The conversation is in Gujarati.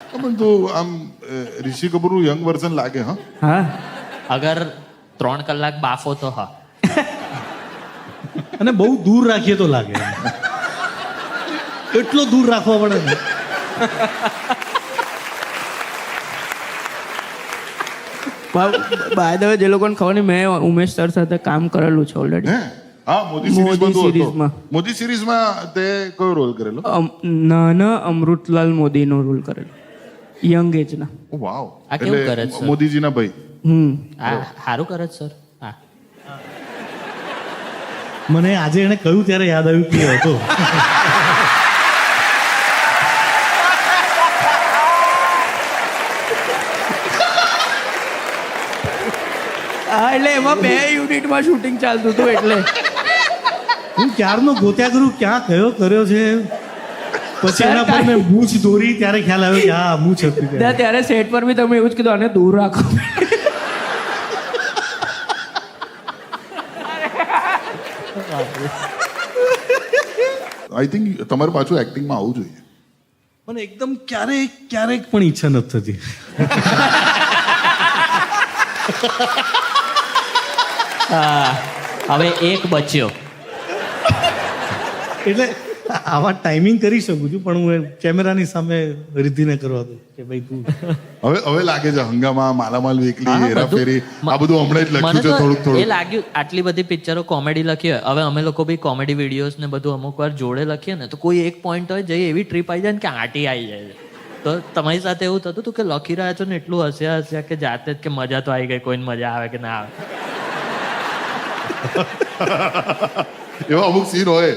પણ તું આમ ઋષિ કપૂરનું યંગ વર્ઝન લાગે. હા હા અગર 3 કલાક બાફો તો હા. અને બહુ દૂર રાખીએ તો લાગે. એટલો દૂર રાખવા પડે ને. બાય ધ વે જે લોકોને ખબર નહીં, મેં ઉમેશ સર સાથે કામ કરેલું છે ઓલરેડી. હે હા મોદી સિરીઝમાં મોદી તું હતો. સિરીઝમાં. મોદી સિરીઝમાં તે કયો રોલ કરેલો? નાના અમૃતલાલ મોદીનો રોલ કરેલો, યંગ એજના. ઓ વાવ. આ કેવું કરે છે, સર? મોદીજીના ભાઈ. આ સારું કરે છે સર. હા મને આજે એને કહ્યું ત્યારે યાદ આવ્યું કે હતો. હા એટલે એમાં 2 યુનિટમાં શૂટિંગ ચાલતું હતું એટલે હું ક્યારનો ગોત્યા કરું ક્યાં કયો કર્યો છે. પછી એના પર મેં મૂછ દોરી ત્યારે ખ્યાલ આવ્યો કે હા મૂછ હતી ત્યારે. ત્યારે સેટ પર બી તમે એવું જ કીધું, આને દૂર રાખો. આઈ થિંક તમારે પાછું એક્ટિંગમાં આવવું જોઈએ. પણ એકદમ ક્યારેક પણ ઈચ્છા નથી થતી. હવે એક બચ્યો. એટલે આવા ટાઈમિંગ કરી શકું છું, પણ હું કેમેરાની સામે રિદ્ધિને કરવા દઉં કે ભાઈ તું. હવે લાગે છે હંગામા, માલામાલ વેકલી, હા, હેરાફેરી આ બધું હમણાં જ લખ્યું મને છે તો થોડુંક એ લાગ્યું આટલી બધી પિક્ચરો કોમેડી લખી હોય, હવે અમે લોકો બી કોમેડી વિડીયોઝ ને બધું અમુક વાર જોડે લખીએ ને તો કોઈ એક પોઈન્ટ હોય જઈ એવી ટ્રીપ આવી જાય ને કે આંટી આવી જાય છે. તો તમારી સાથે એવું થતું હતું કે લખી રહ્યા છો ને એટલું હસ્યા કે જાતે જ કે મજા તો આવી ગઈ, કોઈને મજા આવે કે ના આવે. એવા અમુક સીન હોય